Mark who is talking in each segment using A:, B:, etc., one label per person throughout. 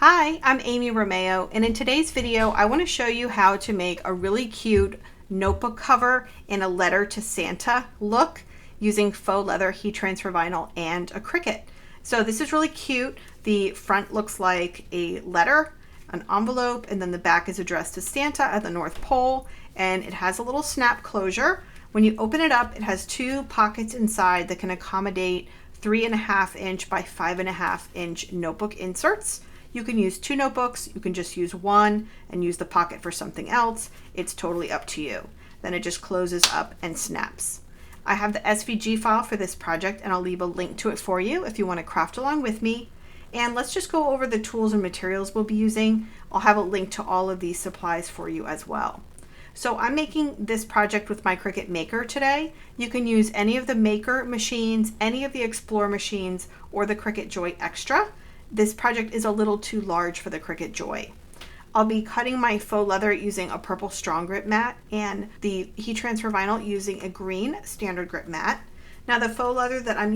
A: Hi, I'm Amy Romeo, and in today's video I want to show you how to make a really cute notebook cover in a letter to Santa look using faux leather heat transfer vinyl and a Cricut. So this is really cute. The front looks like a letter, an envelope, and then the back is addressed to Santa at the North Pole, and it has a little snap closure. When you open it up, it has two pockets inside that can accommodate 3.5 inch by 5.5 inch notebook inserts. You can use two notebooks, you can just use one and use the pocket for something else. It's totally up to you. Then it just closes up and snaps. I have the SVG file for this project and I'll leave a link to it for you if you want to craft along with me. And let's just go over the tools and materials we'll be using. I'll have a link to all of these supplies for you as well. So I'm making this project with my Cricut Maker today. You can use any of the Maker machines, any of the Explore machines, or the Cricut Joy Xtra. This project is a little too large for the Cricut Joy. I'll be cutting my faux leather using a purple strong grip mat and the heat transfer vinyl using a green standard grip mat. Now the faux leather that I'm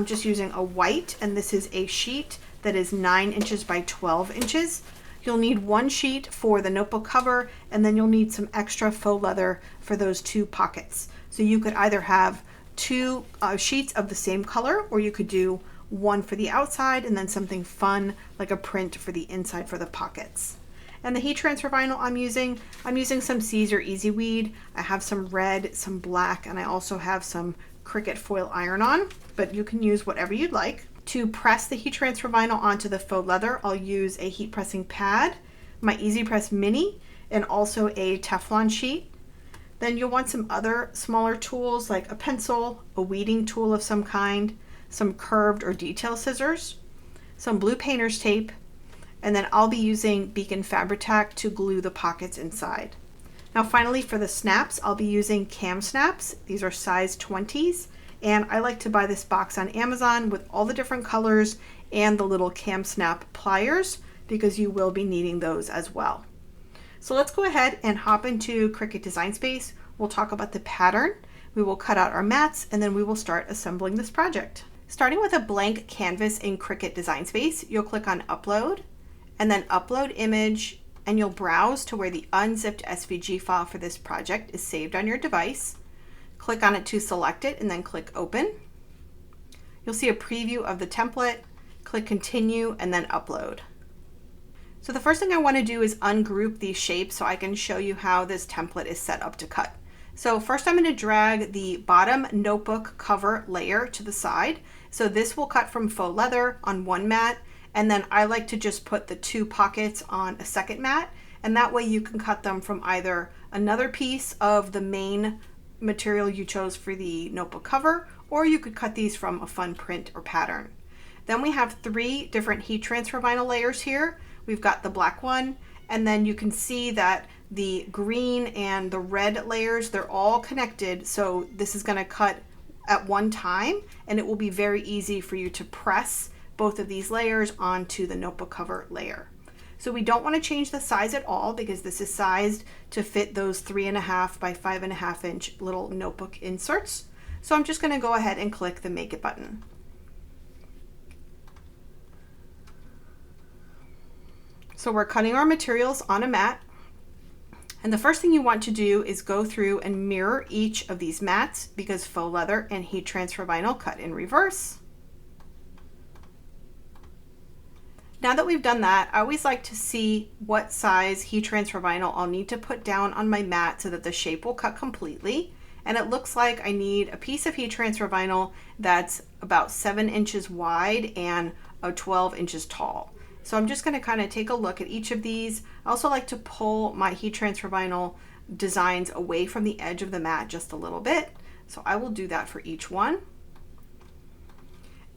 A: just using a white, and this is a sheet that is 9 inches by 12 inches. You'll need one sheet for the notebook cover, and then you'll need some extra faux leather for those two pockets. So you could either have two sheets of the same color, or you could do one for the outside and then something fun like a print for the inside for the pockets. And the heat transfer vinyl I'm using some Caesar Easy Weed. I have some red, some black, and I also have some Cricut foil iron-on, but you can use whatever you'd like. To press the heat transfer vinyl onto the faux leather, I'll use a heat pressing pad, my Easy Press Mini, and also a Teflon sheet. Then you'll want some other smaller tools like a pencil, a weeding tool of some kind, some curved or detail scissors, some blue painter's tape, and then I'll be using Beacon Fabri-Tac to glue the pockets inside. Now finally, for the snaps, I'll be using Kam Snaps. These are size 20s, and I like to buy this box on Amazon with all the different colors and the little Kam Snap pliers, because you will be needing those as well. So let's go ahead and hop into Cricut Design Space. We'll talk about the pattern, we will cut out our mats, and then we will start assembling this project. Starting with a blank canvas in Cricut Design Space, you'll click on Upload, and then Upload Image, and you'll browse to where the unzipped SVG file for this project is saved on your device. Click on it to select it, and then click Open. You'll see a preview of the template. Click Continue, and then Upload. So the first thing I want to do is ungroup these shapes so I can show you how this template is set up to cut. So first I'm going to drag the bottom notebook cover layer to the side. So this will cut from faux leather on one mat, and then I like to just put the two pockets on a second mat, and that way you can cut them from either another piece of the main material you chose for the notebook cover, or you could cut these from a fun print or pattern. Then we have 3 different heat transfer vinyl layers here. We've got the black one, and then you can see that the green and the red layers, they're all connected, so this is going to cut at one time, and it will be very easy for you to press both of these layers onto the notebook cover layer. So we don't want to change the size at all, because this is sized to fit those 3.5 by 5.5 inch little notebook inserts. So I'm just going to go ahead and click the Make It button. So we're cutting our materials on a mat. And the first thing you want to do is go through and mirror each of these mats, because faux leather and heat transfer vinyl cut in reverse. Now that we've done that, I always like to see what size heat transfer vinyl I'll need to put down on my mat so that the shape will cut completely. And it looks like I need a piece of heat transfer vinyl that's about 7 inches wide and 12 inches tall. So I'm just going to kind of take a look at each of these. I also like to pull my heat transfer vinyl designs away from the edge of the mat just a little bit. So I will do that for each one.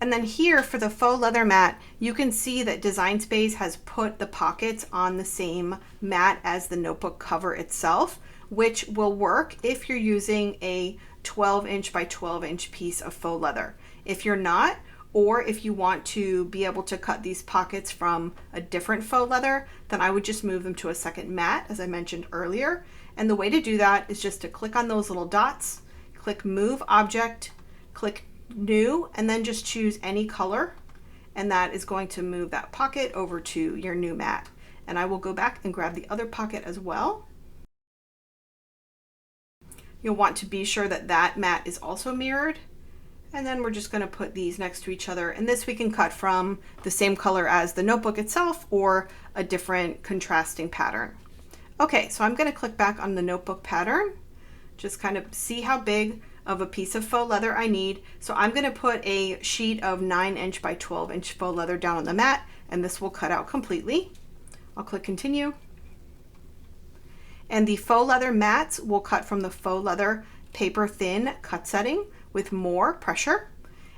A: And then here for the faux leather mat, you can see that Design Space has put the pockets on the same mat as the notebook cover itself, which will work if you're using a 12 inch by 12 inch piece of faux leather. If you're not, or if you want to be able to cut these pockets from a different faux leather, then I would just move them to a second mat, as I mentioned earlier. And the way to do that is just to click on those little dots, click Move Object, click New, and then just choose any color, and that is going to move that pocket over to your new mat. And I will go back and grab the other pocket as well. You'll want to be sure that that mat is also mirrored. And then we're just going to put these next to each other. And this we can cut from the same color as the notebook itself or a different contrasting pattern. Okay, so I'm going to click back on the notebook pattern. Just kind of see how big of a piece of faux leather I need. So I'm going to put a sheet of 9" by 12" faux leather down on the mat, and this will cut out completely. I'll click continue. And the faux leather mats will cut from the faux leather paper thin cut setting with more pressure.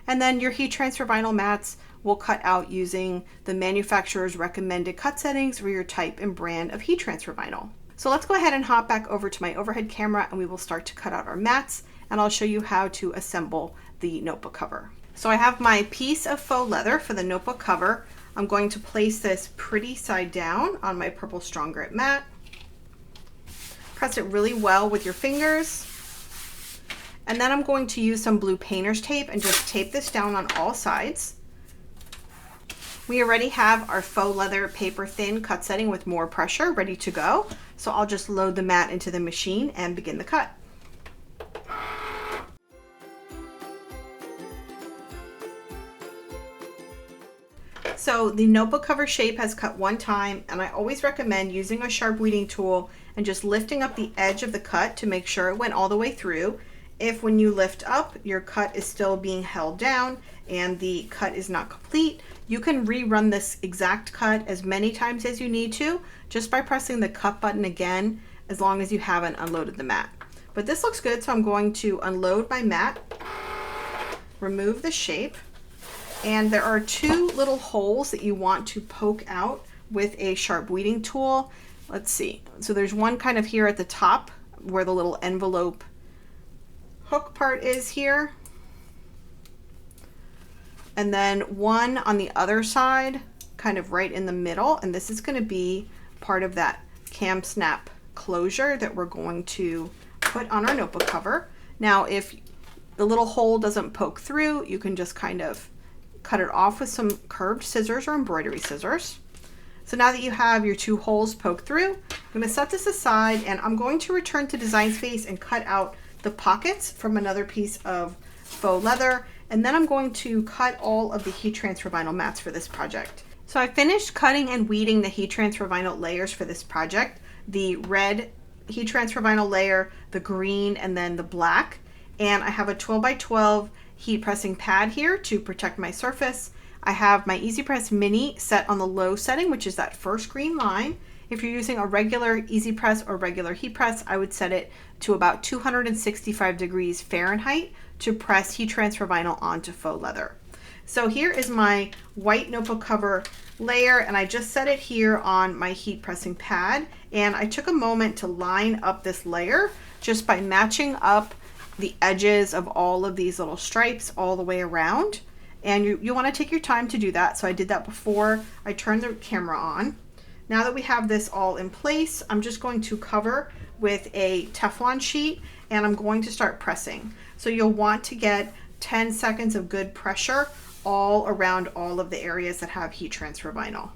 A: And then your heat transfer vinyl mats will cut out using the manufacturer's recommended cut settings for your type and brand of heat transfer vinyl. So let's go ahead and hop back over to my overhead camera and we will start to cut out our mats, and I'll show you how to assemble the notebook cover. So I have my piece of faux leather for the notebook cover. I'm going to place this pretty side down on my purple strong grip mat. Press it really well with your fingers. And then I'm going to use some blue painter's tape and just tape this down on all sides. We already have our faux leather paper thin cut setting with more pressure ready to go. So I'll just load the mat into the machine and begin the cut. So the notebook cover shape has cut one time, and I always recommend using a sharp weeding tool and just lifting up the edge of the cut to make sure it went all the way through. If when you lift up, your cut is still being held down and the cut is not complete, you can rerun this exact cut as many times as you need to, just by pressing the cut button again, as long as you haven't unloaded the mat. But this looks good, so I'm going to unload my mat, remove the shape, and there are two little holes that you want to poke out with a sharp weeding tool. Let's see. So there's one kind of here at the top where the little envelope hook part is here. And then one on the other side, kind of right in the middle. And this is going to be part of that Kam Snap closure that we're going to put on our notebook cover. Now, if the little hole doesn't poke through, you can just kind of cut it off with some curved scissors or embroidery scissors. So now that you have your two holes poked through, I'm going to set this aside and I'm going to return to Design Space and cut out the pockets from another piece of faux leather. And then I'm going to cut all of the heat transfer vinyl mats for this project. So I finished cutting and weeding the heat transfer vinyl layers for this project. The red heat transfer vinyl layer, the green, and then the black. And I have a 12 by 12 heat pressing pad here to protect my surface. I have my Easy Press Mini set on the low setting, which is that first green line. If you're using a regular Easy Press or regular heat press, I would set it to about 265 degrees Fahrenheit to press heat transfer vinyl onto faux leather. So here is my white notebook cover layer, and I just set it here on my heat pressing pad. And I took a moment to line up this layer just by matching up the edges of all of these little stripes all the way around. And you want to take your time to do that. So I did that before I turned the camera on. Now that we have this all in place, I'm just going to cover with a Teflon sheet and I'm going to start pressing. So you'll want to get 10 seconds of good pressure all around all of the areas that have heat transfer vinyl.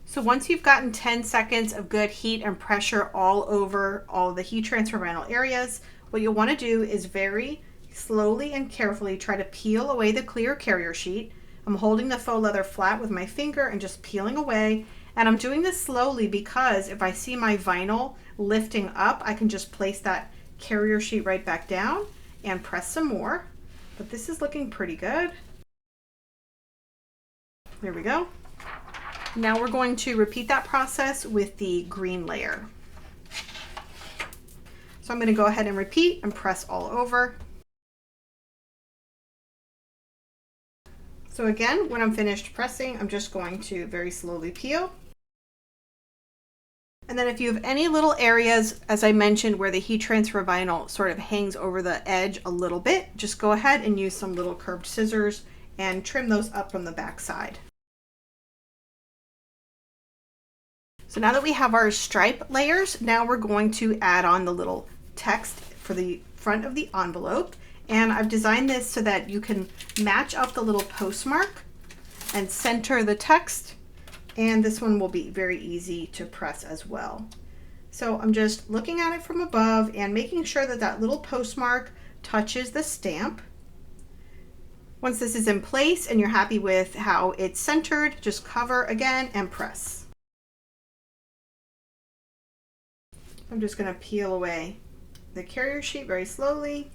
A: So once you've gotten 10 seconds of good heat and pressure all over all the heat transfer vinyl areas, what you'll want to do is very slowly and carefully try to peel away the clear carrier sheet. I'm holding the faux leather flat with my finger and just peeling away. And I'm doing this slowly because if I see my vinyl lifting up, I can just place that carrier sheet right back down and press some more. But this is looking pretty good. There we go. Now we're going to repeat that process with the green layer. So I'm going to go ahead and repeat and press all over. So again, when I'm finished pressing, I'm just going to very slowly peel. And then if you have any little areas, as I mentioned, where the heat transfer vinyl sort of hangs over the edge a little bit, just go ahead and use some little curved scissors and trim those up from the back side. So now that we have our stripe layers, now we're going to add on the little text for the front of the envelope. And I've designed this so that you can match up the little postmark and center the text. And this one will be very easy to press as well. So I'm just looking at it from above and making sure that that little postmark touches the stamp. Once this is in place and you're happy with how it's centered, just cover again and press. I'm just going to peel away the carrier sheet very slowly.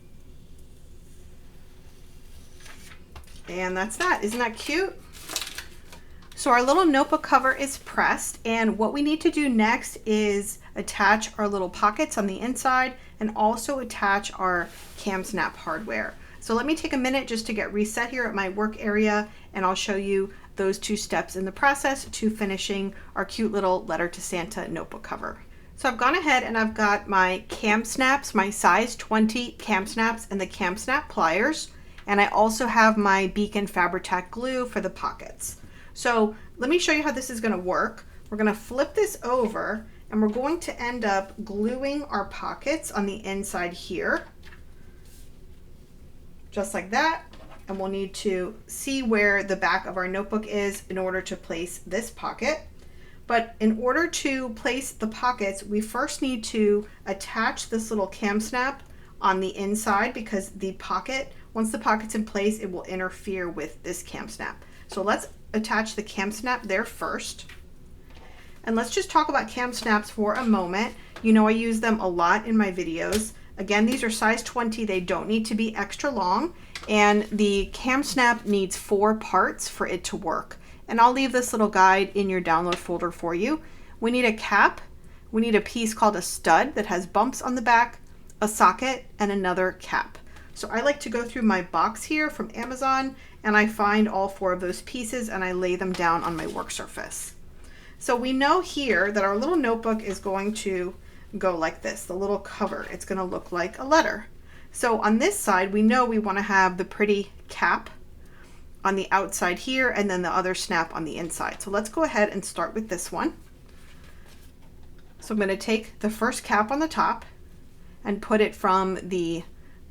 A: And that's that. Isn't that cute? So our little notebook cover is pressed, and what we need to do next is attach our little pockets on the inside and also attach our Kam Snap hardware. So let me take a minute just to get reset here at my work area, and I'll show you those two steps in the process to finishing our cute little Letter to Santa notebook cover. So I've gone ahead and I've got my Kam Snaps, my size 20 Kam Snaps and the Kam Snap pliers, and I also have my Beacon Fabri-Tac glue for the pockets. So let me show you how this is going to work. We're going to flip this over and we're going to end up gluing our pockets on the inside here, just like that. And we'll need to see where the back of our notebook is in order to place this pocket. But in order to place the pockets, we first need to attach this little Kam Snap on the inside, because the pocket, once the pocket's in place, it will interfere with this Kam Snap. So let's attach the Kam Snap there first. And let's just talk about Kam Snaps for a moment. You know, I use them a lot in my videos. Again, these are size 20. They don't need to be extra long. And the Kam Snap needs 4 parts for it to work. And I'll leave this little guide in your download folder for you. We need a cap. We need a piece called a stud that has bumps on the back, a socket, and another cap. So I like to go through my box here from Amazon, and I find all 4 of those pieces and I lay them down on my work surface. So we know here that our little notebook is going to go like this, the little cover. It's going to look like a letter. So on this side, we know we want to have the pretty cap on the outside here and then the other snap on the inside. So let's go ahead and start with this one. So I'm going to take the first cap on the top and put it from the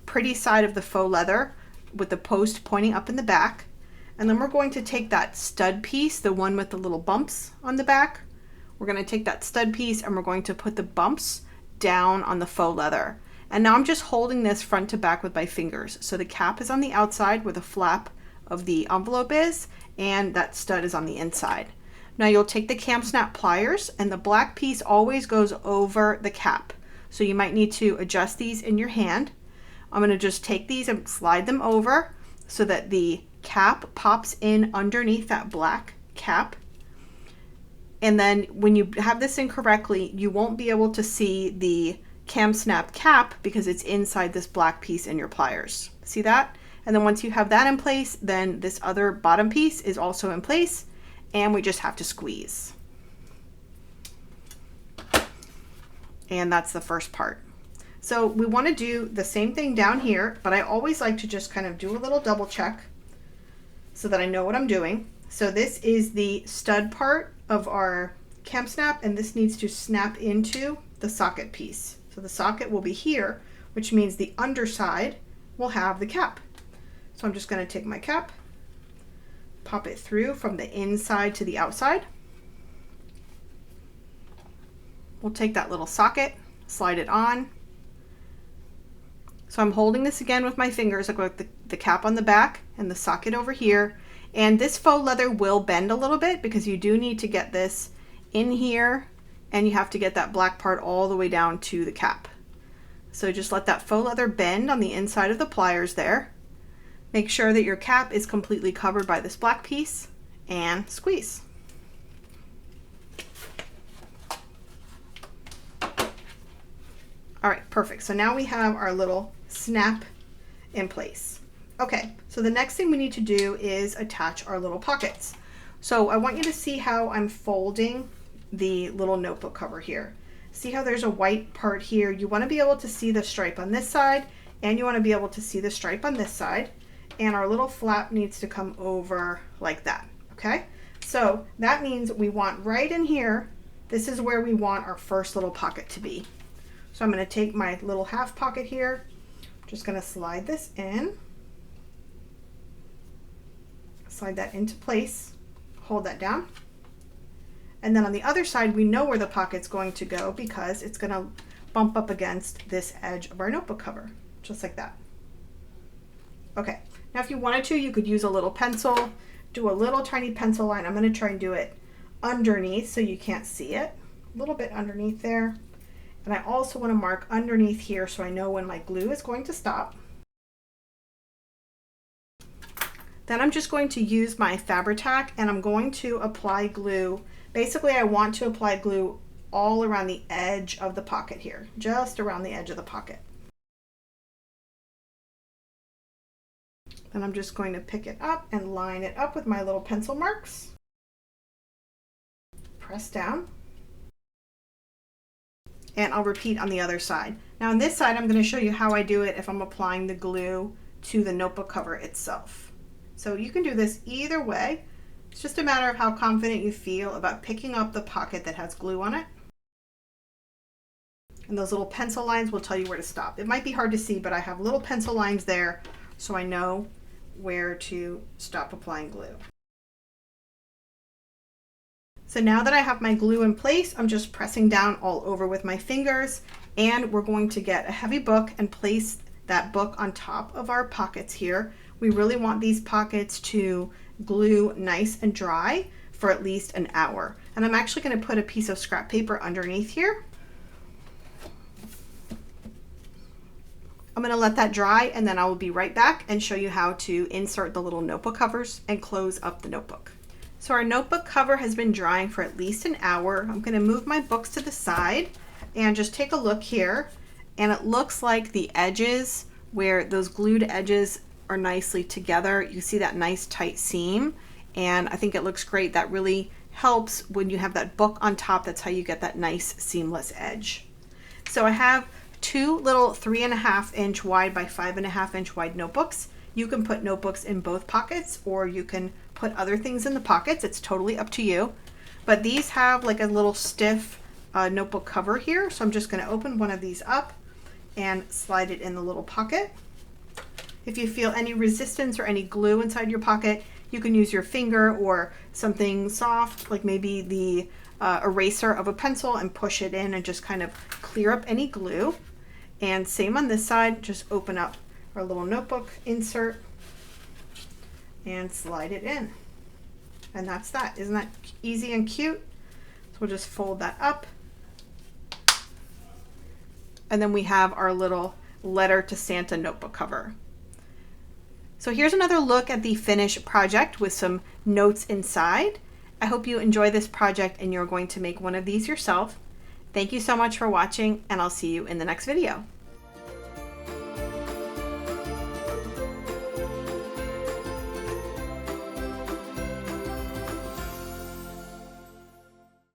A: pretty side of the faux leather with the post pointing up in the back. And then we're going to take that stud piece, the one with the little bumps on the back. We're going to take that stud piece and we're going to put the bumps down on the faux leather. And now I'm just holding this front to back with my fingers. So the cap is on the outside where the flap of the envelope is, and that stud is on the inside. Now you'll take the Kam Snap pliers, and the black piece always goes over the cap. So you might need to adjust these in your hand. I'm going to just take these and slide them over so that the cap pops in underneath that black cap. And then when you have this in correctly, you won't be able to see the Kam Snap cap because it's inside this black piece in your pliers. See that? And then once you have that in place, then this other bottom piece is also in place, and we just have to squeeze. And that's the first part. So we want to do the same thing down here, but I always like to just kind of do a little double check so that I know what I'm doing. So this is the stud part of our Kam Snap, and this needs to snap into the socket piece. So the socket will be here, which means the underside will have the cap. So I'm just going to take my cap, pop it through from the inside to the outside. We'll take that little socket, slide it on. So I'm holding this again with my fingers, like the cap on the back and the socket over here. And this faux leather will bend a little bit because you do need to get this in here, and you have to get that black part all the way down to the cap. So just let that faux leather bend on the inside of the pliers there. Make sure that your cap is completely covered by this black piece and squeeze. All right, perfect. So now we have our little snap in place. Okay, so the next thing we need to do is attach our little pockets. So I want you to see how I'm folding the little notebook cover here. See how there's a white part here? You want to be able to see the stripe on this side, and you want to be able to see the stripe on this side. And our little flap needs to come over like that, okay? So that means we want right in here, this is where we want our first little pocket to be. So I'm going to take my little half pocket here, Just going to slide this in, slide that into place, hold that down. And then on the other side, we know where the pocket's going to go because it's going to bump up against this edge of our notebook cover, just like that. Okay, now if you wanted to, you could use a little pencil, do a little tiny pencil line. I'm going to try and do it underneath so you can't see it, a little bit underneath there. And I also want to mark underneath here so I know when my glue is going to stop. Then I'm just going to use my Fabri-Tac and I'm going to apply glue. Basically, I want to apply glue all around the edge of the pocket here, just around the edge of the pocket. Then I'm just going to pick it up and line it up with my little pencil marks. Press down. And I'll repeat on the other side. Now on this side, I'm going to show you how I do it if I'm applying the glue to the notebook cover itself. So you can do this either way. It's just a matter of how confident you feel about picking up the pocket that has glue on it. And those little pencil lines will tell you where to stop. It might be hard to see, but I have little pencil lines there so I know where to stop applying glue. So now that I have my glue in place, I'm just pressing down all over with my fingers, and we're going to get a heavy book and place that book on top of our pockets here. We really want these pockets to glue nice and dry for at least an hour. And I'm actually going to put a piece of scrap paper underneath here. I'm going to let that dry and then I will be right back and show you how to insert the little notebook covers and close up the notebook. So our notebook cover has been drying for at least an hour. I'm going to move my books to the side and just take a look here. And it looks like the edges where those glued edges are nicely together. You see that nice tight seam, and I think it looks great. That really helps when you have that book on top. That's how you get that nice seamless edge. So I have two little 3.5 inch wide by 5.5 inch wide notebooks. You can put notebooks in both pockets or you can put other things in the pockets. It's totally up to you. But these have like a little stiff notebook cover here. So I'm just going to open one of these up and slide it in the little pocket. If you feel any resistance or any glue inside your pocket, you can use your finger or something soft, like maybe the eraser of a pencil, and push it in and just kind of clear up any glue. And same on this side, just open up our little notebook insert and slide it in. And that's that. Isn't that easy and cute? So we'll just fold that up. And then we have our little letter to Santa notebook cover. So here's another look at the finished project with some notes inside. I hope you enjoy this project and you're going to make one of these yourself. Thank you so much for watching, and I'll see you in the next video.